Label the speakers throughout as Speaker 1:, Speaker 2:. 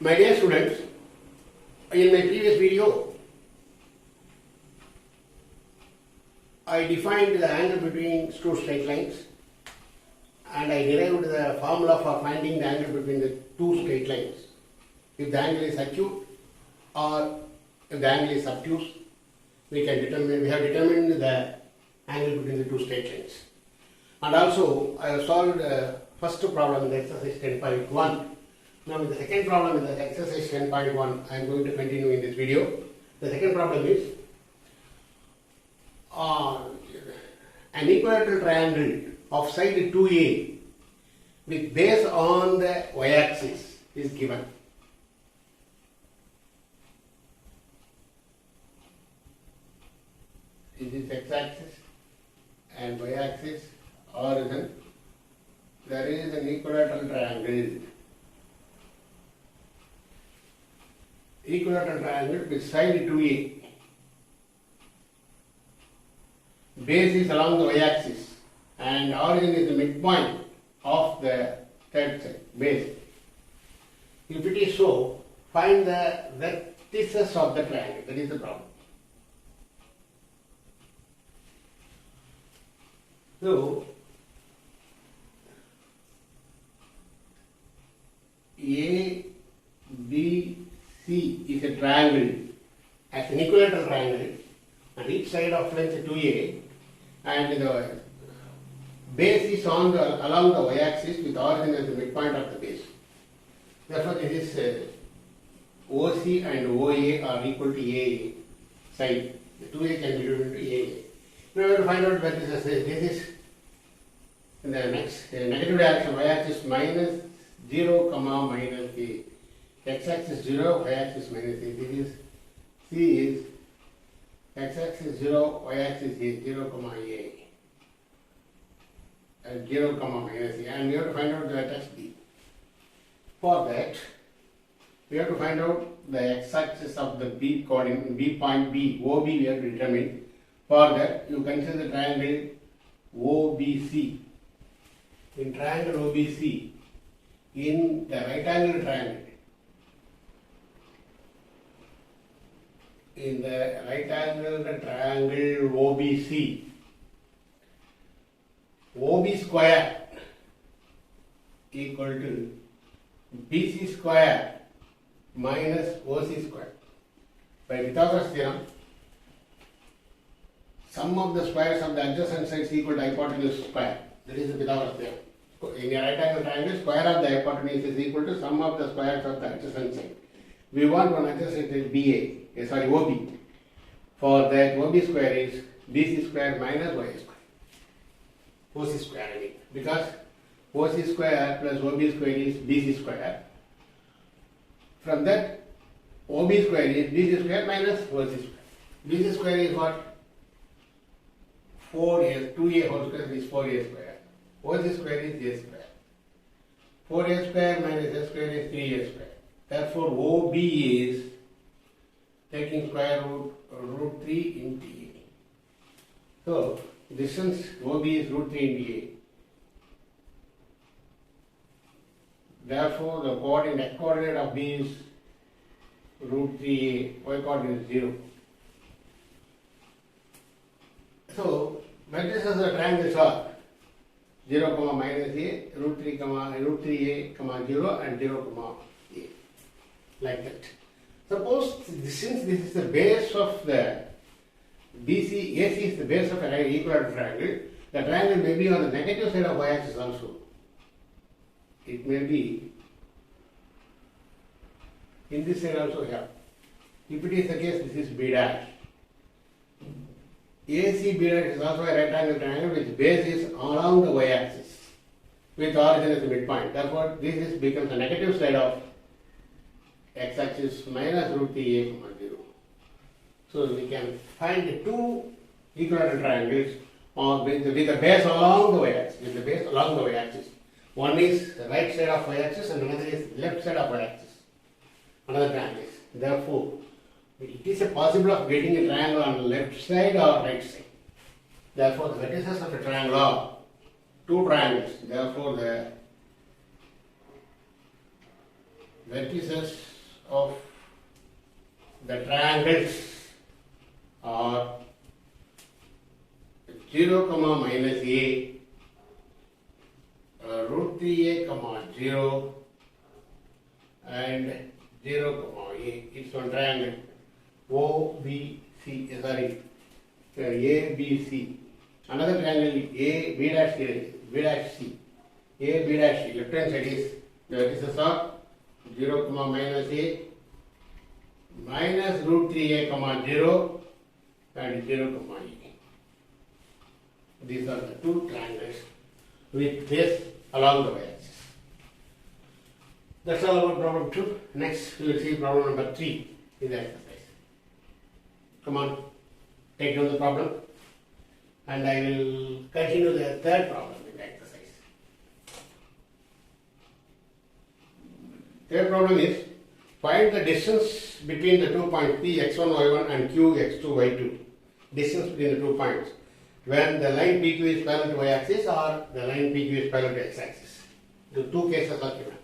Speaker 1: My dear students, in my previous video, I defined the angle between two straight lines and I derived the formula for finding the angle between the two straight lines. If the angle is acute or if the angle is obtuse, we have determined the angle between the two straight lines. And also, I have solved the first problem in the exercise 10.1. Now, in the second problem in the exercise 10.1, I am going to continue in this video. The second problem is an equilateral triangle of side 2A with base on the y-axis is given. This is x-axis and y-axis origin. There is an equilateral triangle. Equilateral triangle with side 2A. Base is along the y-axis and origin is the midpoint of the third side, base. If it is so, find the vertices of the triangle. That is the problem. So, A, B, C is a triangle as an equilateral triangle and each side of length 2A and the base is on along the y-axis with origin as the midpoint of the base. Therefore, this is OC and OA are equal to AA side. The 2A can be divided into AA. Now, we have to find out where this is in the next negative direction, y-axis minus 0, minus A. X-axis 0, y-axis minus A. This is C is x-axis 0, y-axis is 0, A. And 0, minus A. And we have to find out the vertex B. For that, we have to find out the x-axis of the B coordinate, B point B, OB we have to determine. For that, you consider the triangle OBC. In triangle OBC, in the right angle triangle, in the right angle triangle OBC, OB square equal to BC square minus OC square. By Pythagoras theorem, sum of the squares of the adjacent sides equal to hypotenuse square. That is the Pythagoras theorem. In a right angle triangle, square of the hypotenuse is equal to sum of the squares of the adjacent side. We want one adjacent side OB. For that, OB square is BC square minus Y square. OC square, I mean. Because OC square plus OB square is BC square. From that, OB square is BC square minus OC square. BC square is what? 4A, 2A whole square is 4A square. OC square is A square. 4A square minus A square is 3A square. Therefore, OB is taking square root 3 into A. So, distance OB is root 3 into A. Therefore, the coordinate of B is root 3A, Y coordinate is 0. So, vertices of the triangles are 0, minus A, root 3A, 0 and 0, A. Like that. Suppose since this is the base of the BC, AC is the base of an equilateral triangle, the triangle may be on the negative side of y-axis also. It may be in this side also here. If it is the case, this is B dash. AC B dash is also a right angle triangle which base is along the y-axis with origin as the midpoint. Therefore, this becomes the negative side of x-axis minus root 3A, 0. So, we can find two equilateral triangles with the base along the y-axis. One is the right side of y-axis and another is left side of y-axis. Another triangle. Therefore, it is a possible of getting a triangle on the left side or right side. Therefore, the vertices of a triangle are two triangles. Therefore, the vertices of the triangles are 0 comma minus a, root 3a comma 0 and 0 comma a. It's one triangle OBC, sorry, ABC. Another triangle A B dash C, B dash C, A B dash C. Left hand side is the vertices are 0 comma minus a minus root 3a comma 0 and 0 comma e. These are the two triangles with base along the y-axis. That's all about problem 2. Next we will see problem number 3 in the exercise. Come on, take down the problem and I will continue the third problem in the exercise. Third problem is find the distance between the 2 points P x1 y1 and Q x2 y2. Distance between the 2 points when the line PQ is parallel to y-axis or the line PQ is parallel to x-axis. The two cases are given.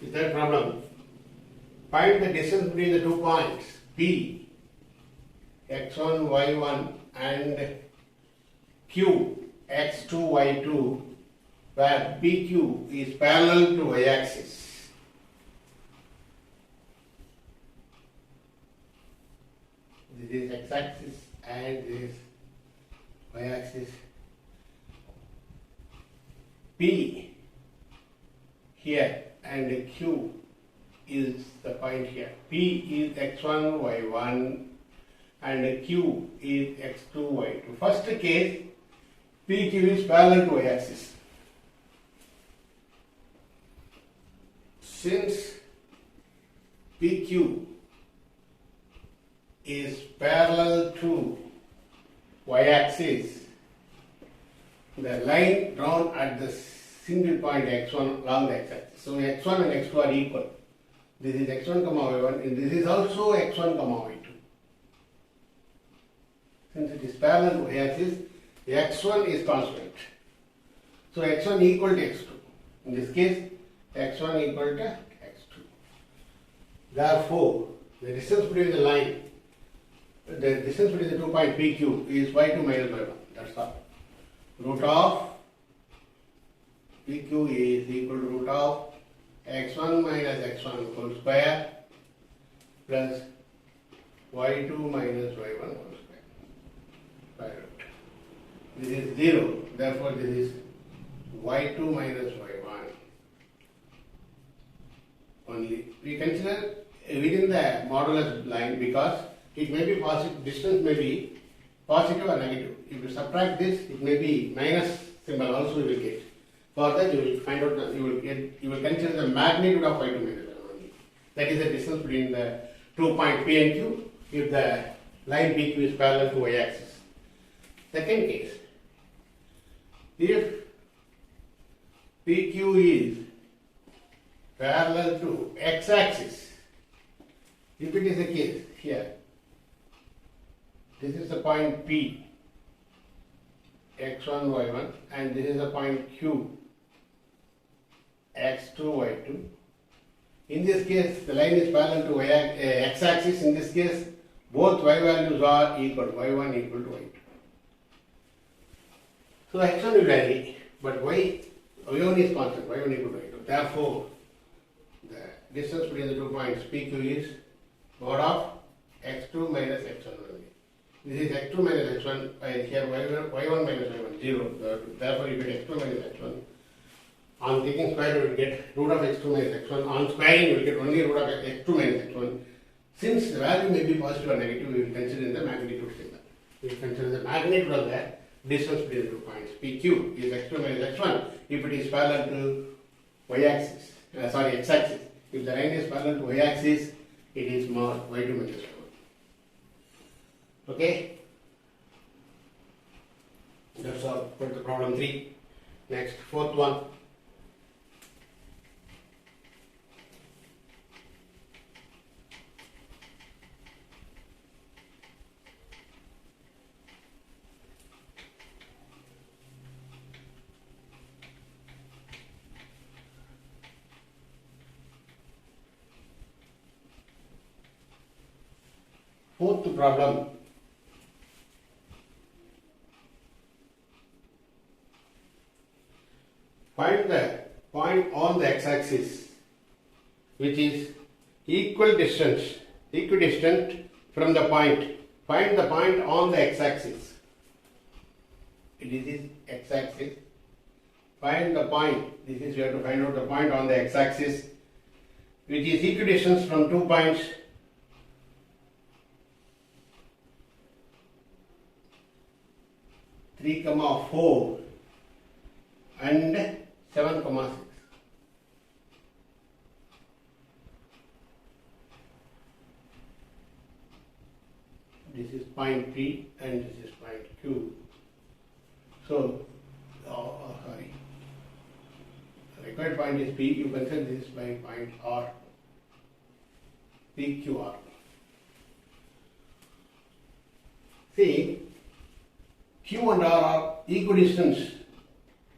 Speaker 1: The third problem. Find the distance between the 2 points P x1 y1 and Q x2 y2 where PQ is parallel to y-axis. This is x-axis and this is y-axis. P here and Q is the point here. P is x1 y1 and Q is x2 y2. First case, PQ is parallel to y-axis. Since PQ is parallel to y-axis, the line drawn at the single point x1 along the x-axis. So x1 and x2 are equal. This is x1 comma y1 and this is also x1 comma y2. Since it is parallel to y-axis, x1 is constant. So x1 equal to x2. In this case, x1 equal to x2. Therefore, the distance between the line, the distance between the 2 point PQ is y2 minus y1. That's all. Root of PQ is equal to root of x1 minus x1 whole square plus y2 minus y1 whole square. Square root. This is 0, therefore this is y2 minus y1 only. We consider within the modulus line because it may be positive, distance may be positive or negative. If you subtract this, it may be minus symbol also you will get. For that you will find out, you will consider the magnitude of y2 minus y1 only. That is the distance between the 2 point P and Q if the line PQ is parallel to y-axis. Second case, if PQ is parallel to x-axis, if it is the case here, this is the point P x1 y1 and this is the point Q x2 y2. In this case, the line is parallel to x-axis. In this case, both y values are equal, y1 equal to y2. So x1 will vary, but y1 is constant, y1 equal to y2. Therefore, the distance between the 2 points PQ is mod of x2 minus x1 only. This is x2 minus x1, here y1 minus y1, 0. Therefore, you get x2 minus x1. On taking square, you will get root of x2 minus x1. On squaring, you will get only root of x2 minus x1. Since the value may be positive or negative, we will consider the magnitude symbol. We will consider the magnitude of the distance between the 2 points. PQ is x2 minus x1 if it is parallel to y-axis, x-axis. If the line is parallel to y-axis, it is mod y2 minus y1. Okay? That's all for the problem 3. Next, fourth one. Fourth problem. Find the point on the x-axis which is equidistant from the point. Find the point on the x-axis. It is x-axis. Find the point. This is, we have to find out the point on the x-axis which is equidistant from 2 points. Three, 4 and 7, 6. This is point P and this is point Q. So, sorry. The required point is P. You consider this by point R. PQR. See, Q and R are equidistant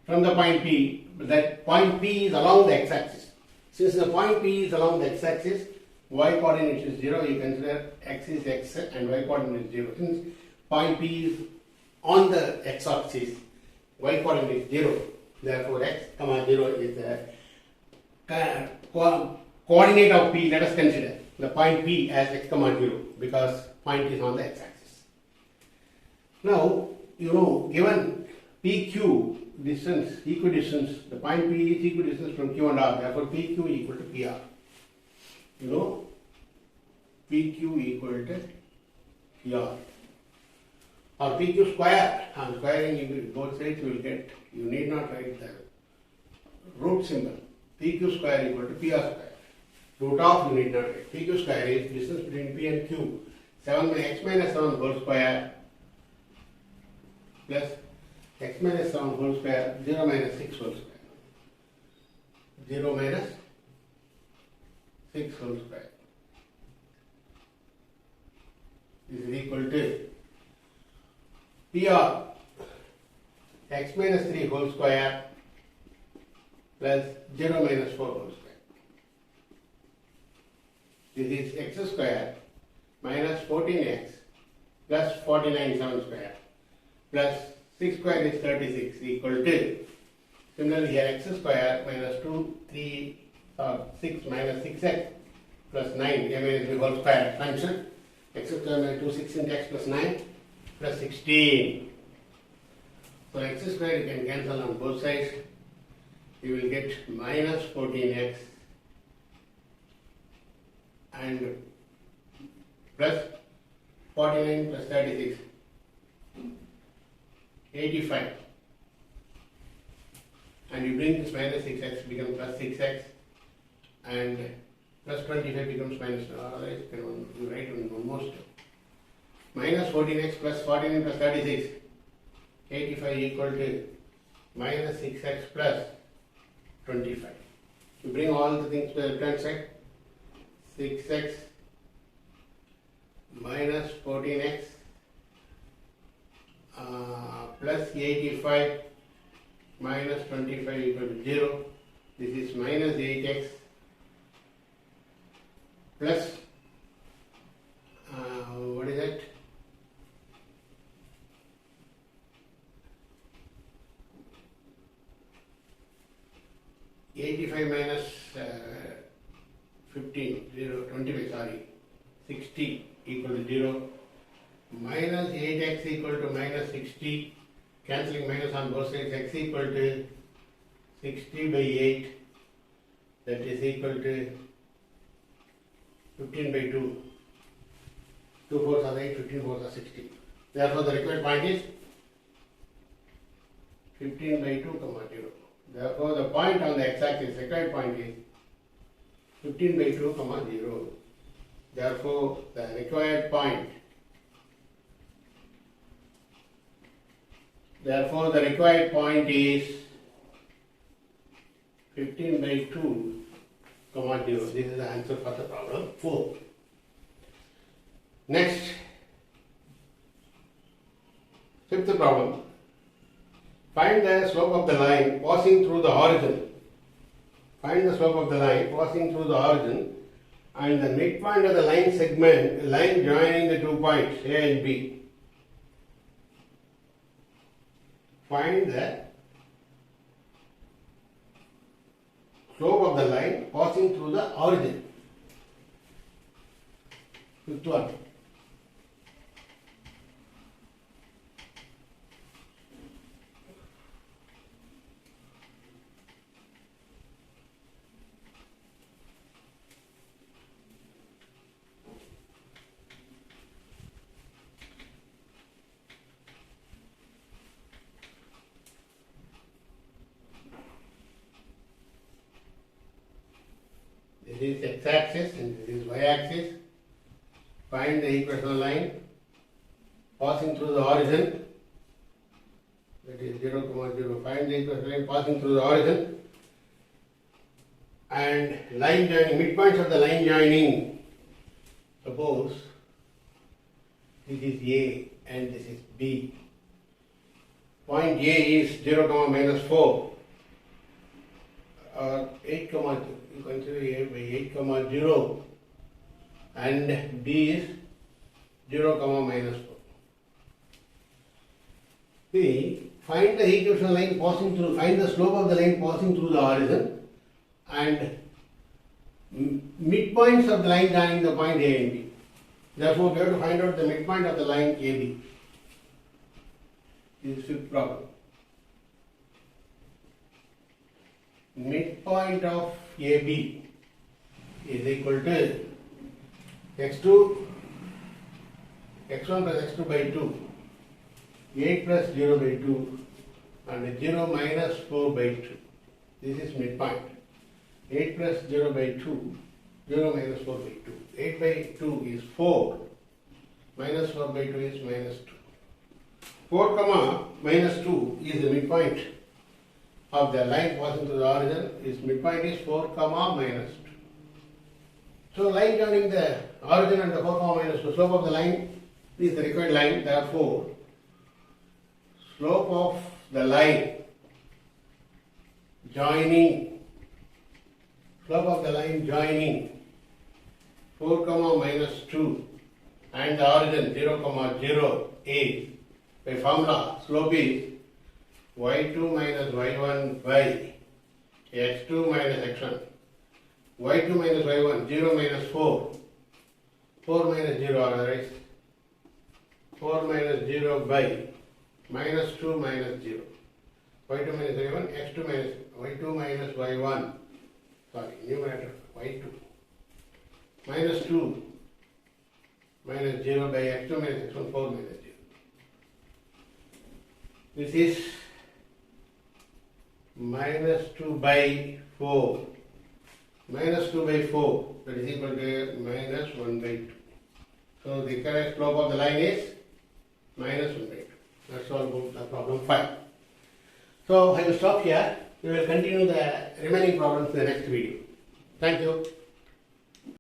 Speaker 1: from the point P, but that point P is along the x-axis. Since the point P is along the x-axis, y coordinate is 0, you consider x is x and y coordinate is 0. Since point P is on the x-axis, y coordinate is 0, therefore x, 0 is the coordinate of P. Let us consider the point P as x, 0 because point is on the x-axis. Now, you know, given PQ distance, equidistance, the point P is equidistant from Q and R, therefore PQ equal to PR. You know, PQ equal to PR. Or PQ square, on squaring both sides you will get, you need not write the root symbol. PQ square equal to PR square. Root of you need not write. PQ square is distance between P and Q. 7 by x minus 7 whole square plus x minus 7 whole square, 0 minus 6 whole square. 0 minus 6 whole square. This is equal to PR x minus 3 whole square plus 0 minus 4 whole square. This is x square minus 14x plus 49 7 square plus 6 square is 36 equal to, similarly here x square minus 2, 3, 6 minus 6x plus 9, a minus b whole square function, x square minus 2, 6 into x plus 9 plus 16. So x square you can cancel on both sides, you will get minus 14x and plus 49 plus 36. 85, and you bring this minus 6x becomes plus 6x and plus 25 becomes minus, you write on almost minus 14x plus 49 plus 36, 85 equal to minus 6x plus 25. You bring all the things to the left hand side, 6x minus 14x plus 85 minus 25 equal to 0. This is minus 8x plus what is that? Minus 15, 0, 25, sorry, 60 equal to 0. Minus 8x equal to minus 60, cancelling minus on both sides, x equal to 60 by 8, that is equal to 15 by 2. 2 fours are 8, 15 fours are 60. Therefore, the required point is 15 by 2, 0. Therefore, the point on the x-axis, required point is 15 by 2, 0. Therefore, the required point Therefore, the required point is 15 by 2, comma 0. This is the answer for the problem 4. Next, fifth problem. Find the slope of the line passing through the origin. Find the slope of the line passing through the origin and the midpoint of the line segment, line joining the 2 points A and B. Find the slope of the line passing through the origin. Fifth one. This is x-axis and this is y-axis. Find the equational line passing through the origin. That is 0, 0. Find the equational line passing through the origin and line joining, midpoints of the line joining. Suppose this is A and this is B. Point A is 0, minus 4 or 8, 2. You consider A by 8, 0 and B is 0, minus 4. See, find the equational line passing through, find the slope of the line passing through the origin and midpoints of the line joining the point A and B. Therefore, we have to find out the midpoint of the line AB. This is fifth problem. Midpoint of AB is equal to x2, x1 plus x2 by 2, 8 plus 0 by 2 and 0 minus 4 by 2. This is midpoint. 8 plus 0 by 2, 0 minus 4 by 2. 8 by 2 is 4, minus 4 by 2 is minus 2. 4 comma minus 2 is the midpoint of the line passing through the origin. Its midpoint is 4 comma minus 2. So line joining the origin and the 4 comma minus 2, slope of the line is the required line. Therefore, slope of the line joining, slope of the line joining 4 comma minus 2 and the origin 0 comma 0 is, by formula, slope is y2 minus y1 by x2 minus x1. y2 minus y1, 0 minus 4, 4 minus 0, otherwise 4 minus 0 by minus 2 minus 0. y2 minus y1, x2 minus y2 minus y1, sorry, numerator y2 minus 2 minus 0 by x2 minus x1, 4 minus 0. This is minus 2 by 4. Minus 2 by 4, that is equal to minus 1 by 2. So the correct slope of the line is minus 1 by 2. That's all about the problem 5. So I will stop here. We will continue the remaining problems in the next video. Thank you.